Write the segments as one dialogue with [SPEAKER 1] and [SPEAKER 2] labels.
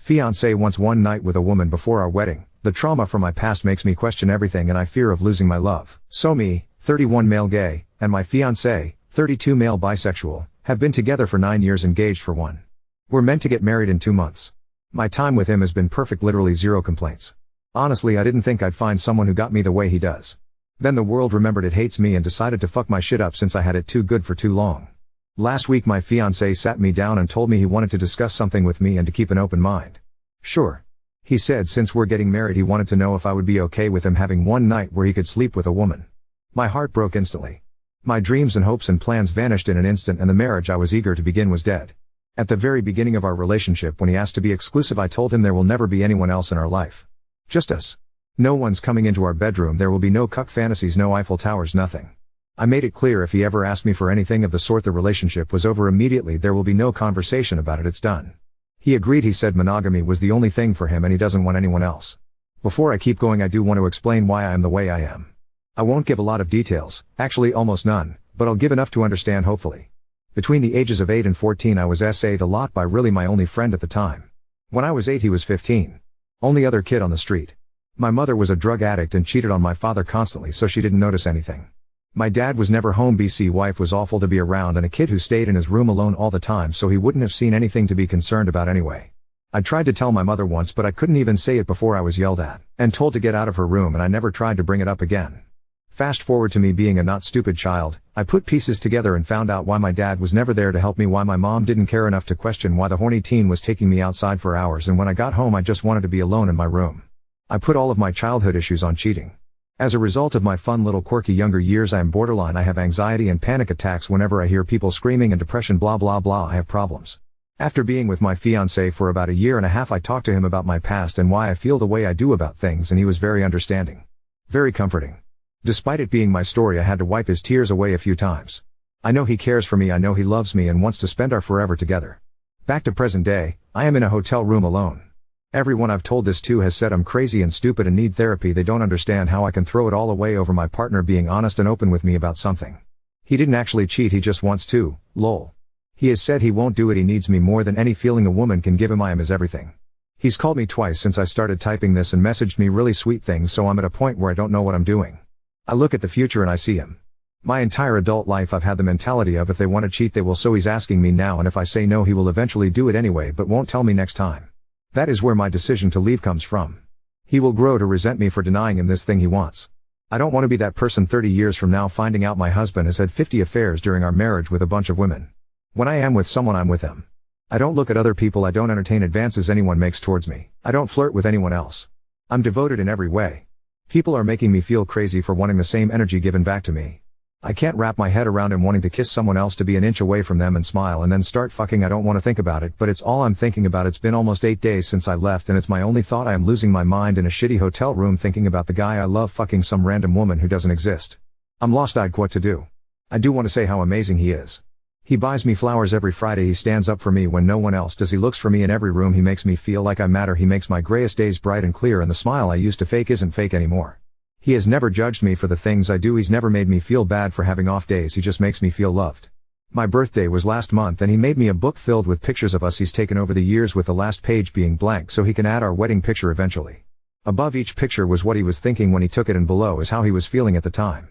[SPEAKER 1] Fiancé wants one night with a woman before our wedding. The trauma from my past makes me question everything and I fear of losing my love. So me, 31 male gay, and my fiancé, 32 male bisexual, have been together for 9 years engaged for 1. We're meant to get married in 2 months. My time with him has been perfect, literally zero complaints. Honestly, I didn't think I'd find someone who got me the way he does. Then the world remembered it hates me and decided to fuck my shit up since I had it too good for too long. Last week my fiancé sat me down and told me he wanted to discuss something with me and to keep an open mind. Sure. He said since we're getting married he wanted to know if I would be okay with him having one night where he could sleep with a woman. My heart broke instantly. My dreams and hopes and plans vanished in an instant and the marriage I was eager to begin was dead. At the very beginning of our relationship when he asked to be exclusive I told him there will never be anyone else in our life. Just us. No one's coming into our bedroom, there will be no cuck fantasies, no Eiffel Towers, nothing. I made it clear if he ever asked me for anything of the sort the relationship was over immediately, there will be no conversation about it, it's done. He agreed. He said monogamy was the only thing for him and he doesn't want anyone else. Before I keep going I do want to explain why I am the way I am. I won't give a lot of details, actually almost none, but I'll give enough to understand hopefully. Between the ages of 8 and 14 I was SA'd a lot by really my only friend at the time. When I was 8 he was 15. Only other kid on the street. My mother was a drug addict and cheated on my father constantly so she didn't notice anything. My dad was never home. BC wife was awful to be around and a kid who stayed in his room alone all the time so he wouldn't have seen anything to be concerned about anyway. I tried to tell my mother once but I couldn't even say it before I was yelled at and told to get out of her room and I never tried to bring it up again. Fast forward to me being a not stupid child, I put pieces together and found out why my dad was never there to help me, why my mom didn't care enough to question why the horny teen was taking me outside for hours, and when I got home I just wanted to be alone in my room. I put all of my childhood issues on cheating. As a result of my fun little quirky younger years I am borderline. I have anxiety and panic attacks whenever I hear people screaming, and depression, blah blah blah. I have problems. After being with my fiancé for about a year and a half I talked to him about my past and why I feel the way I do about things, and he was very understanding. Very comforting. Despite it being my story I had to wipe his tears away a few times. I know he cares for me, I know he loves me and wants to spend our forever together. Back to present day, I am in a hotel room alone. Everyone I've told this to has said I'm crazy and stupid and need therapy. They don't understand how I can throw it all away over my partner being honest and open with me about something. He didn't actually cheat, he just wants to, lol. He has said he won't do it, he needs me more than any feeling a woman can give him. I am his everything. He's called me twice since I started typing this and messaged me really sweet things, so I'm at a point where I don't know what I'm doing. I look at the future and I see him. My entire adult life I've had the mentality of if they want to cheat they will, so he's asking me now, and if I say no he will eventually do it anyway but won't tell me next time. That is where my decision to leave comes from. He will grow to resent me for denying him this thing he wants. I don't want to be that person 30 years from now finding out my husband has had 50 affairs during our marriage with a bunch of women. When I am with someone I'm with them. I don't look at other people, I don't entertain advances anyone makes towards me. I don't flirt with anyone else. I'm devoted in every way. People are making me feel crazy for wanting the same energy given back to me. I can't wrap my head around him wanting to kiss someone else, to be an inch away from them and smile and then start fucking. I don't want to think about it, but it's all I'm thinking about. It's been almost 8 days since I left and it's my only thought. I am losing my mind in a shitty hotel room thinking about the guy I love fucking some random woman who doesn't exist. I'm lost. What to do. I do want to say how amazing he is. He buys me flowers every Friday, he stands up for me when no one else does, he looks for me in every room, he makes me feel like I matter, he makes my grayest days bright and clear, and the smile I used to fake isn't fake anymore. He has never judged me for the things I do, he's never made me feel bad for having off days, he just makes me feel loved. My birthday was last month and he made me a book filled with pictures of us he's taken over the years, with the last page being blank so he can add our wedding picture eventually. Above each picture was what he was thinking when he took it, and below is how he was feeling at the time.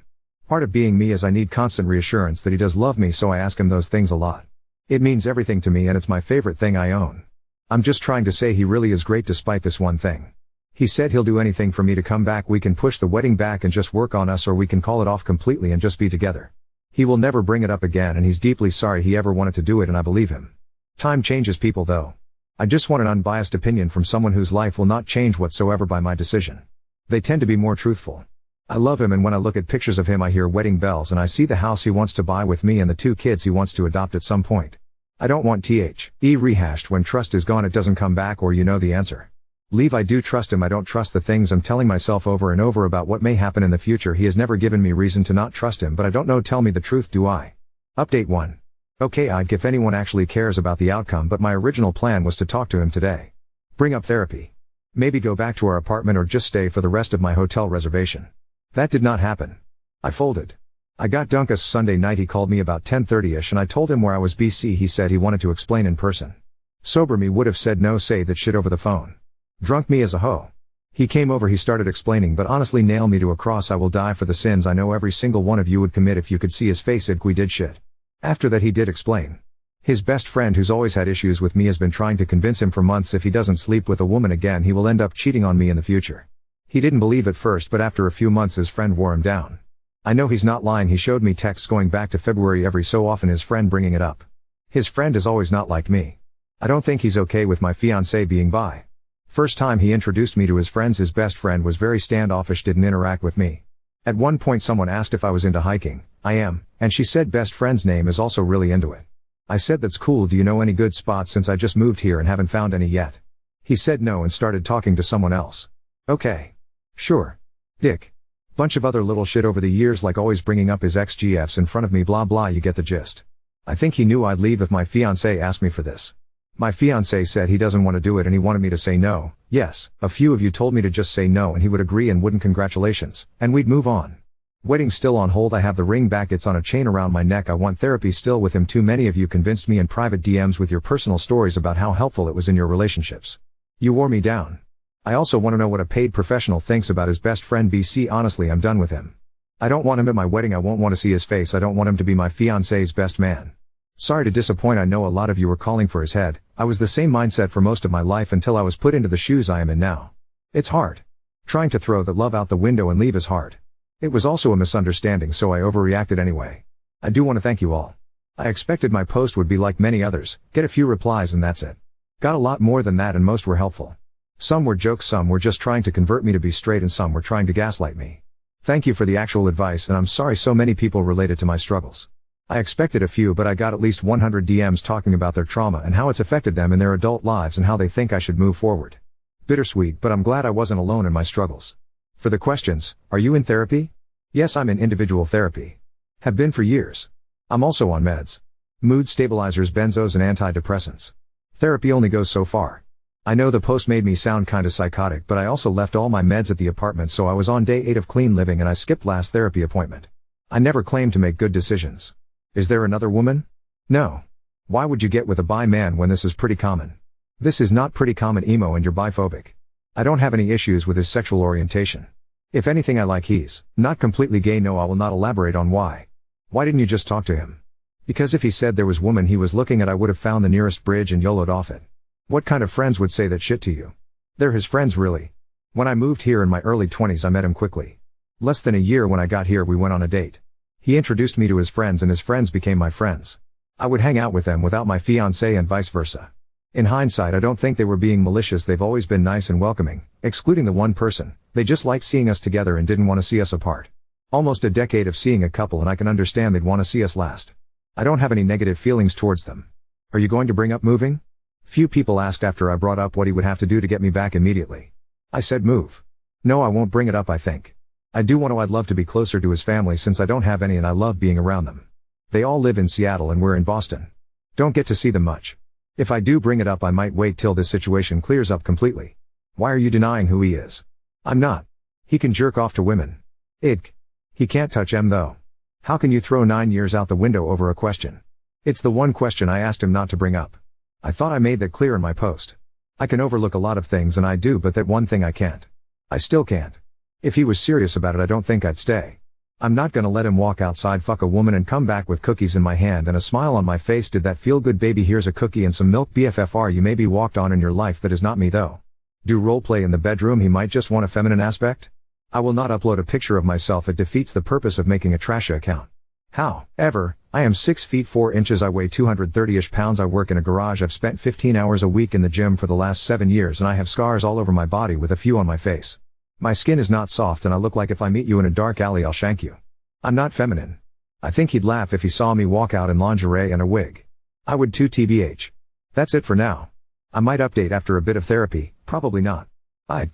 [SPEAKER 1] Part of being me is I need constant reassurance that he does love me, so I ask him those things a lot. It means everything to me and it's my favorite thing I own. I'm just trying to say he really is great despite this one thing. He said he'll do anything for me to come back. We can push the wedding back and just work on us, or we can call it off completely and just be together. He will never bring it up again and he's deeply sorry he ever wanted to do it, and I believe him. Time changes people though. I just want an unbiased opinion from someone whose life will not change whatsoever by my decision. They tend to be more truthful. I love him, and when I look at pictures of him I hear wedding bells and I see the house he wants to buy with me and the 2 kids he wants to adopt at some point. I don't want rehashed. When trust is gone it doesn't come back, or you know the answer. Leave. I do trust him. I don't trust the things I'm telling myself over and over about what may happen in the future. He has never given me reason to not trust him, but I don't know. Tell me the truth, do I? Update 1. Okay, I'd if anyone actually cares about the outcome, but my original plan was to talk to him today. Bring up therapy. Maybe go back to our apartment or just stay for the rest of my hotel reservation. That did not happen. I folded. I got Dunkus Sunday night. He called me about 10:30ish and I told him where I was. BC he said he wanted to explain in person. Sober me would have said no, say that shit over the phone. Drunk me as a hoe. He came over, he started explaining, but honestly nail me to a cross, I will die for the sins I know every single one of you would commit if you could see his face. We did shit. After that he did explain. His best friend, who's always had issues with me, has been trying to convince him for months if he doesn't sleep with a woman again he will end up cheating on me in the future. He didn't believe at first, but after a few months his friend wore him down. I know he's not lying, he showed me texts going back to February, every so often his friend bringing it up. His friend has always not liked me. I don't think he's okay with my fiancé being bi. First time he introduced me to his friends, his best friend was very standoffish, didn't interact with me. At one point someone asked if I was into hiking. I am, and she said best friend's name is also really into it. I said that's cool, do you know any good spots since I just moved here and haven't found any yet? He said no and started talking to someone else. Okay. Sure. Dick. Bunch of other little shit over the years, like always bringing up his ex-GFs in front of me, blah blah, you get the gist. I think he knew I'd leave if my fiancé asked me for this. My fiancé said he doesn't want to do it and he wanted me to say no. Yes, a few of you told me to just say no and he would agree and wouldn't, congratulations, and we'd move on. Wedding still on hold, I have the ring back, it's on a chain around my neck, I want therapy still with him. Too many of you convinced me in private DMs with your personal stories about how helpful it was in your relationships. You wore me down. I also want to know what a paid professional thinks about his best friend BC. Honestly, I'm done with him. I don't want him at my wedding, I won't want to see his face, I don't want him to be my fiancé's best man. Sorry to disappoint, I know a lot of you were calling for his head. I was the same mindset for most of my life until I was put into the shoes I am in now. It's hard. Trying to throw that love out the window and leave is hard. It was also a misunderstanding, so I overreacted anyway. I do want to thank you all. I expected my post would be like many others, get a few replies and that's it. Got a lot more than that and most were helpful. Some were jokes, some were just trying to convert me to be straight, and some were trying to gaslight me. Thank you for the actual advice, and I'm sorry so many people related to my struggles. I expected a few, but I got at least 100 DMs talking about their trauma and how it's affected them in their adult lives and how they think I should move forward. Bittersweet, but I'm glad I wasn't alone in my struggles. For the questions, are you in therapy? Yes, I'm in individual therapy. Have been for years. I'm also on meds. Mood stabilizers, benzos and antidepressants. Therapy only goes so far. I know the post made me sound kinda psychotic, but I also left all my meds at the apartment, so I was on day 8 of clean living and I skipped last therapy appointment. I never claimed to make good decisions. Is there another woman? No. Why would you get with a bi man when this is pretty common? This is not pretty common, emo, and you're biphobic. I don't have any issues with his sexual orientation. If anything, I like he's not completely gay. No, I will not elaborate on why. Why didn't you just talk to him? Because if he said there was woman he was looking at, I would have found the nearest bridge and YOLO'd off it. What kind of friends would say that shit to you? They're his friends, really. When I moved here in my early 20s, I met him quickly. Less than a year when I got here, we went on a date. He introduced me to his friends and his friends became my friends. I would hang out with them without my fiancé and vice versa. In hindsight, I don't think they were being malicious, they've always been nice and welcoming, excluding the one person. They just liked seeing us together and didn't want to see us apart. Almost a decade of seeing a couple and I can understand they'd want to see us last. I don't have any negative feelings towards them. Are you going to bring up moving? Few people asked after I brought up what he would have to do to get me back immediately. I said move. No, I won't bring it up, I think. I do want to, I'd love to be closer to his family since I don't have any and I love being around them. They all live in Seattle and we're in Boston. Don't get to see them much. If I do bring it up, I might wait till this situation clears up completely. Why are you denying who he is? I'm not. He can jerk off to women. He can't touch em though. How can you throw 9 years out the window over a question? It's the one question I asked him not to bring up. I thought I made that clear in my post. I can overlook a lot of things and I do, but that one thing I can't. I still can't. If he was serious about it, I don't think I'd stay. I'm not gonna let him walk outside, fuck a woman and come back with cookies in my hand and a smile on my face. Did that feel good, baby? Here's a cookie and some milk. BFFR, you may be walked on in your life, that is not me though. Do roleplay in the bedroom, he might just want a feminine aspect. I will not upload a picture of myself, it defeats the purpose of making a trashy account. However, I am 6 feet 4 inches, I weigh 230-ish pounds, I work in a garage, I've spent 15 hours a week in the gym for the last 7 years and I have scars all over my body with a few on my face. My skin is not soft and I look like if I meet you in a dark alley I'll shank you. I'm not feminine. I think he'd laugh if he saw me walk out in lingerie and a wig. I would too, TBH. That's it for now. I might update after a bit of therapy, probably not. I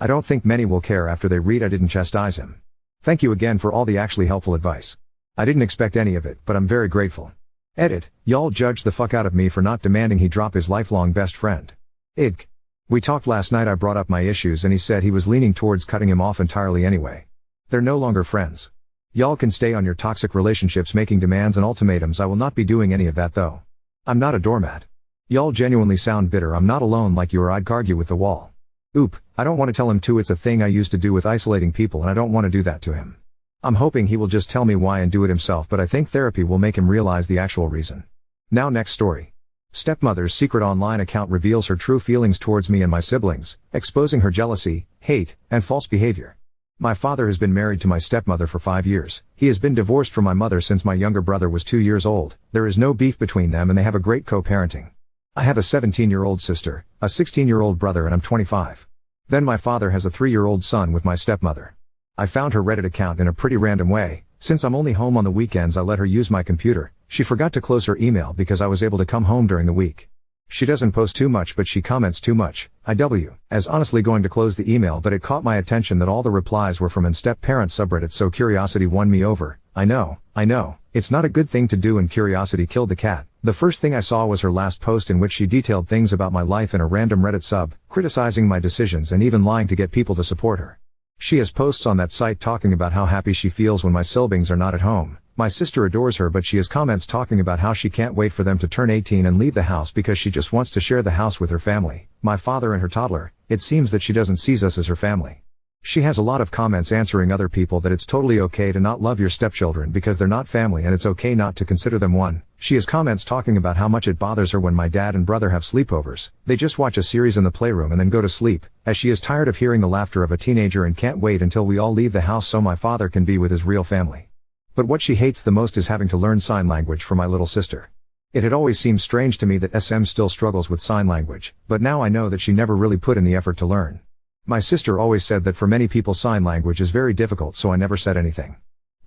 [SPEAKER 1] don't think many will care after they read I didn't chastise him. Thank you again for all the actually helpful advice. I didn't expect any of it, but I'm very grateful. Edit, y'all judge the fuck out of me for not demanding he drop his lifelong best friend. We talked last night, I brought up my issues and he said he was leaning towards cutting him off entirely anyway. They're no longer friends. Y'all can stay on your toxic relationships making demands and ultimatums, I will not be doing any of that though. I'm not a doormat. Y'all genuinely sound bitter. I'm not alone like you or I'd argue with the wall. Oop, I don't want to tell him too. It's a thing I used to do with isolating people and I don't want to do that to him. I'm hoping he will just tell me why and do it himself, but I think therapy will make him realize the actual reason. Now next story. Stepmother's secret online account reveals her true feelings towards me and my siblings, exposing her jealousy, hate, and false behavior. My father has been married to my stepmother for 5 years. He has been divorced from my mother since my younger brother was 2 years old. There is no beef between them and they have a great co-parenting. I have a 17-year-old sister, a 16-year-old brother, and I'm 25. Then my father has a 3-year-old son with my stepmother. I found her Reddit account in a pretty random way. Since I'm only home on the weekends, I let her use my computer. She forgot to close her email because I was able to come home during the week. She doesn't post too much, but she comments too much. As honestly going to close the email, but it caught my attention that all the replies were from an step-parent subreddit, so curiosity won me over. I know. It's not a good thing to do and curiosity killed the cat. The first thing I saw was her last post in which she detailed things about my life in a random Reddit sub, criticizing my decisions and even lying to get people to support her. She has posts on that site talking about how happy she feels when my siblings are not at home. My sister adores her, but she has comments talking about how she can't wait for them to turn 18 and leave the house because she just wants to share the house with her family, my father and her toddler. It seems that she doesn't see us as her family. She has a lot of comments answering other people that it's totally okay to not love your stepchildren because they're not family and it's okay not to consider them one. She has comments talking about how much it bothers her when my dad and brother have sleepovers. They just watch a series in the playroom and then go to sleep, as she is tired of hearing the laughter of a teenager and can't wait until we all leave the house so my father can be with his real family. But what she hates the most is having to learn sign language for my little sister. It had always seemed strange to me that SM still struggles with sign language, but now I know that she never really put in the effort to learn. My sister always said that for many people sign language is very difficult, so I never said anything.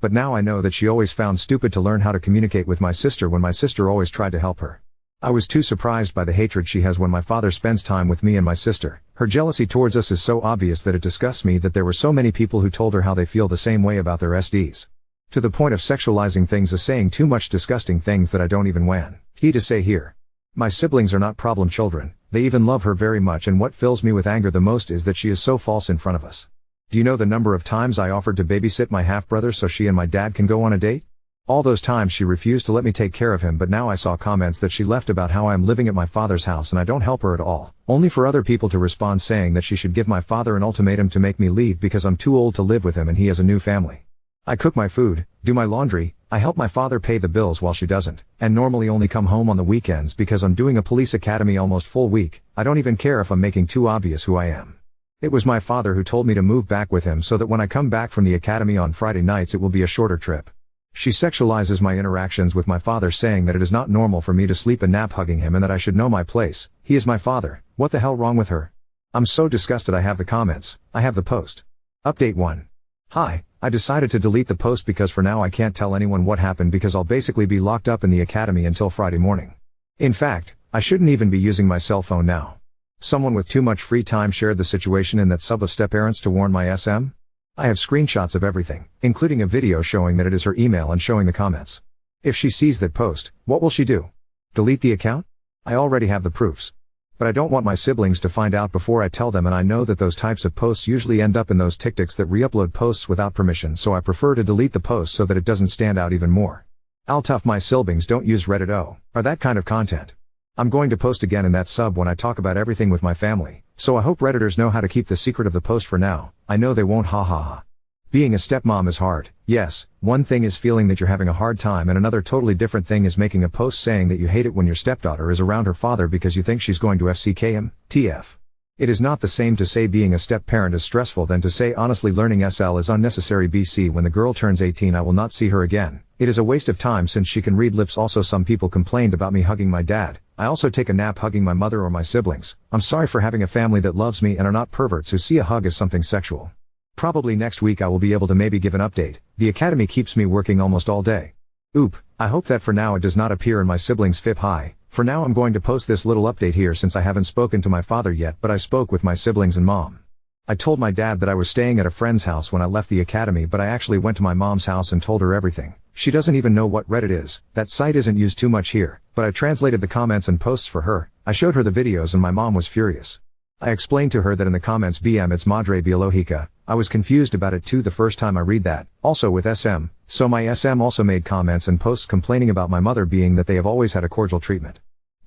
[SPEAKER 1] But now I know that she always found stupid to learn how to communicate with my sister when my sister always tried to help her. I was too surprised by the hatred she has when my father spends time with me and my sister. Her jealousy towards us is so obvious that it disgusts me that there were so many people who told her how they feel the same way about their SDs. To the point of sexualizing things, is saying too much disgusting things that I don't even want to say here. My siblings are not problem children, they even love her very much, and what fills me with anger the most is that she is so false in front of us. Do you know the number of times I offered to babysit my half-brother so she and my dad can go on a date? All those times she refused to let me take care of him, but now I saw comments that she left about how I am living at my father's house and I don't help her at all, only for other people to respond saying that she should give my father an ultimatum to make me leave because I'm too old to live with him and he has a new family. I cook my food, do my laundry, I help my father pay the bills while she doesn't, and normally only come home on the weekends because I'm doing a police academy almost full week. I don't even care if I'm making too obvious who I am. It was my father who told me to move back with him so that when I come back from the academy on Friday nights it will be a shorter trip. She sexualizes my interactions with my father, saying that it is not normal for me to sleep and nap hugging him and that I should know my place. He is my father. What the hell wrong with her? I'm so disgusted. I have the comments. I have the post. Update 1. Hi. I decided to delete the post because for now I can't tell anyone what happened because I'll basically be locked up in the academy until Friday morning. In fact, I shouldn't even be using my cell phone now. Someone with too much free time shared the situation in that sub of step-parents to warn my SM. I have screenshots of everything, including a video showing that it is her email and showing the comments. If she sees that post, what will she do? Delete the account? I already have the proofs. But I don't want my siblings to find out before I tell them, and I know that those types of posts usually end up in those TikToks that re-upload posts without permission, so I prefer to delete the post so that it doesn't stand out even more. I'll tough my siblings don't use Reddit or that kind of content. I'm going to post again in that sub when I talk about everything with my family, so I hope Redditors know how to keep the secret of the post for now. I know they won't, ha ha ha. Being a stepmom is hard, yes. One thing is feeling that you're having a hard time, and another totally different thing is making a post saying that you hate it when your stepdaughter is around her father because you think she's going to FCK him. TF. It is not the same to say being a step-parent is stressful than to say honestly learning SL is unnecessary. BC when the girl turns 18 I will not see her again. It is a waste of time since she can read lips. Also, some people complained about me hugging my dad. I also take a nap hugging my mother or my siblings. I'm sorry for having a family that loves me and are not perverts who see a hug as something sexual. Probably next week I will be able to maybe give an update. The academy keeps me working almost all day. Oop, I hope that for now it does not appear in my siblings' FIP high. For now I'm going to post this little update here since I haven't spoken to my father yet, but I spoke with my siblings and mom. I told my dad that I was staying at a friend's house when I left the academy, but I actually went to my mom's house and told her everything. She doesn't even know what Reddit is. That site isn't used too much here, but I translated the comments and posts for her. I showed her the videos and my mom was furious. I explained to her that in the comments BM it's Madre Biologica. I was confused about it too the first time I read that. Also with SM, so my SM also made comments and posts complaining about my mother, being that they have always had a cordial treatment.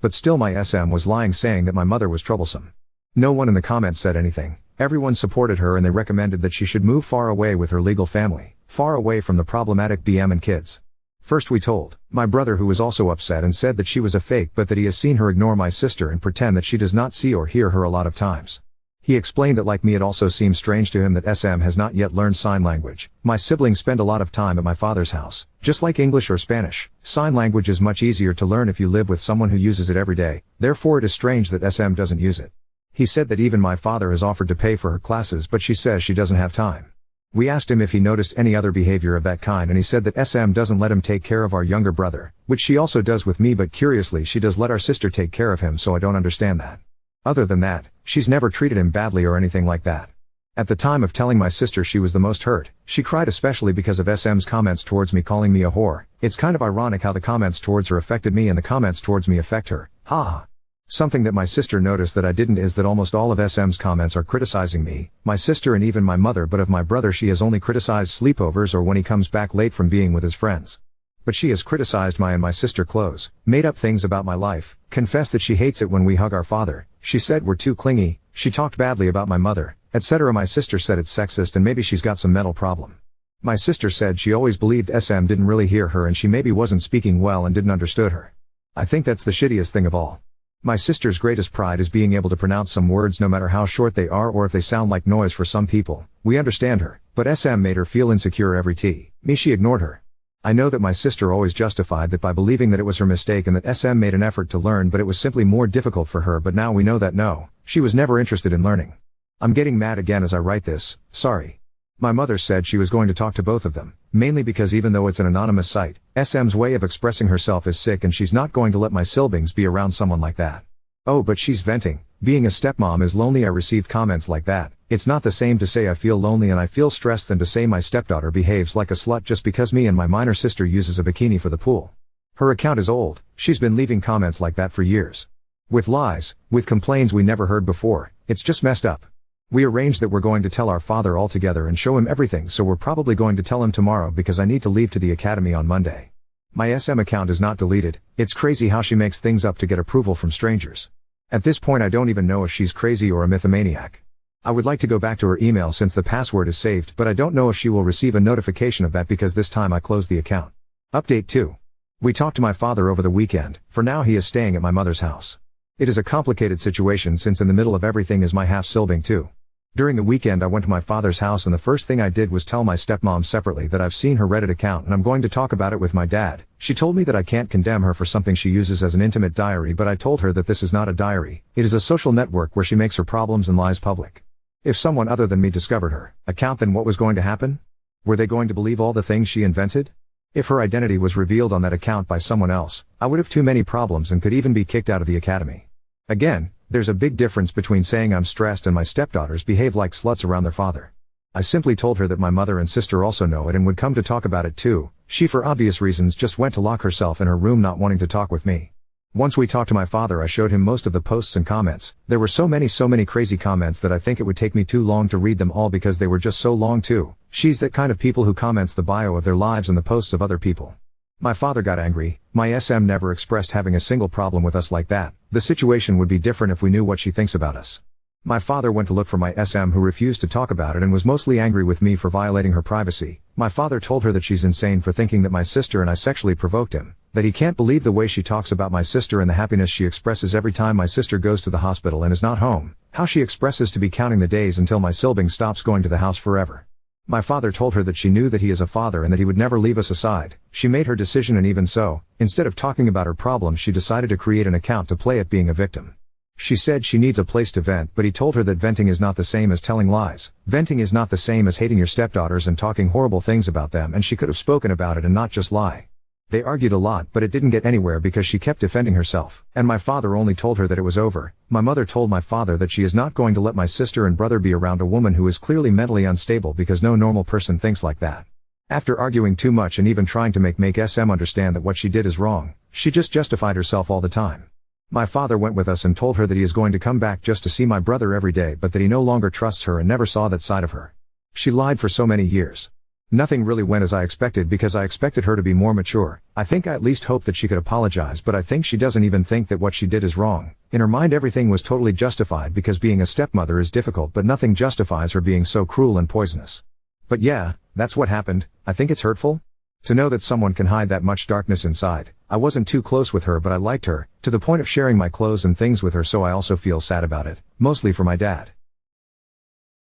[SPEAKER 1] But still my SM was lying, saying that my mother was troublesome. No one in the comments said anything. Everyone supported her and they recommended that she should move far away with her legal family, far away from the problematic BM and kids. First we told my brother, who was also upset and said that she was a fake, but that he has seen her ignore my sister and pretend that she does not see or hear her a lot of times. He explained that like me it also seems strange to him that SM has not yet learned sign language. My siblings spend a lot of time at my father's house. Just like English or Spanish, sign language is much easier to learn if you live with someone who uses it every day, therefore it is strange that SM doesn't use it. He said that even my father has offered to pay for her classes, but she says she doesn't have time. We asked him if he noticed any other behavior of that kind, and he said that SM doesn't let him take care of our younger brother, which she also does with me, but curiously she does let our sister take care of him, so I don't understand that. Other than that, she's never treated him badly or anything like that. At the time of telling my sister, she was the most hurt. She cried especially because of SM's comments towards me, calling me a whore. It's kind of ironic how the comments towards her affected me and the comments towards me affect her. Ha. Something that my sister noticed that I didn't is that almost all of SM's comments are criticizing me, my sister and even my mother, but of my brother she has only criticized sleepovers or when he comes back late from being with his friends. But she has criticized my and my sister clothes, made up things about my life, confessed that she hates it when we hug our father, she said we're too clingy, she talked badly about my mother, etc. My sister said it's sexist and maybe she's got some mental problem. My sister said she always believed SM didn't really hear her and she maybe wasn't speaking well and didn't understood her. I think that's the shittiest thing of all. My sister's greatest pride is being able to pronounce some words no matter how short they are or if they sound like noise for some people. We understand her, but SM made her feel insecure every me she ignored her. I know that my sister always justified that by believing that it was her mistake and that SM made an effort to learn, but it was simply more difficult for her, but now we know that no, she was never interested in learning. I'm getting mad again as I write this, sorry. My mother said she was going to talk to both of them, mainly because even though it's an anonymous site, SM's way of expressing herself is sick and she's not going to let my siblings be around someone like that. Oh, but she's venting. Being a stepmom is lonely. I received comments like that. It's not the same to say I feel lonely and I feel stressed than to say my stepdaughter behaves like a slut just because me and my minor sister uses a bikini for the pool. Her account is old. She's been leaving comments like that for years. With lies, with complaints we never heard before. It's just messed up. We arranged that we're going to tell our father all together and show him everything, so we're probably going to tell him tomorrow because I need to leave to the academy on Monday. My SM account is not deleted. It's crazy how she makes things up to get approval from strangers. At this point I don't even know if she's crazy or a mythomaniac. I would like to go back to her email since the password is saved, but I don't know if she will receive a notification of that because this time I closed the account. Update 2. We talked to my father over the weekend. For now he is staying at my mother's house. It is a complicated situation since in the middle of everything is my half-sibling too. During the weekend I went to my father's house and the first thing I did was tell my stepmom separately that I've seen her Reddit account and I'm going to talk about it with my dad. She told me that I can't condemn her for something she uses as an intimate diary, but I told her that this is not a diary. It is a social network where she makes her problems and lies public. If someone other than me discovered her account, then what was going to happen? Were they going to believe all the things she invented? If her identity was revealed on that account by someone else, I would have too many problems and could even be kicked out of the academy. Again, there's a big difference between saying I'm stressed and my stepdaughters behave like sluts around their father. I simply told her that my mother and sister also know it and would come to talk about it too. She for obvious reasons just went to lock herself in her room, not wanting to talk with me. Once we talked to my father I showed him most of the posts and comments. There were so many crazy comments that I think it would take me too long to read them all because they were just so long too. She's that kind of people who comments the bio of their lives and the posts of other people. My father got angry. My SM never expressed having a single problem with us like that. The situation would be different if we knew what she thinks about us. My father went to look for my SM who refused to talk about it and was mostly angry with me for violating her privacy. My father told her that she's insane for thinking that my sister and I sexually provoked him, that he can't believe the way she talks about my sister and the happiness she expresses every time my sister goes to the hospital and is not home, how she expresses to be counting the days until my sibling stops going to the house forever. My father told her that she knew that he is a father and that he would never leave us aside. She made her decision and even so, instead of talking about her problems she decided to create an account to play at being a victim. She said she needs a place to vent, but he told her that venting is not the same as telling lies. Venting is not the same as hating your stepdaughters and talking horrible things about them, and she could have spoken about it and not just lie. They argued a lot, but it didn't get anywhere because she kept defending herself, and my father only told her that it was over. My mother told my father that she is not going to let my sister and brother be around a woman who is clearly mentally unstable because no normal person thinks like that. After arguing too much and even trying to make SM understand that what she did is wrong, she just justified herself all the time. My father went with us and told her that he is going to come back just to see my brother every day, but that he no longer trusts her and never saw that side of her. She lied for so many years. Nothing really went as I expected because I expected her to be more mature. I think I at least hoped that she could apologize, but I think she doesn't even think that what she did is wrong. In her mind everything was totally justified because being a stepmother is difficult, but nothing justifies her being so cruel and poisonous. But yeah, that's what happened. I think it's hurtful to know that someone can hide that much darkness inside. I wasn't too close with her, but I liked her, to the point of sharing my clothes and things with her, so I also feel sad about it, mostly for my dad.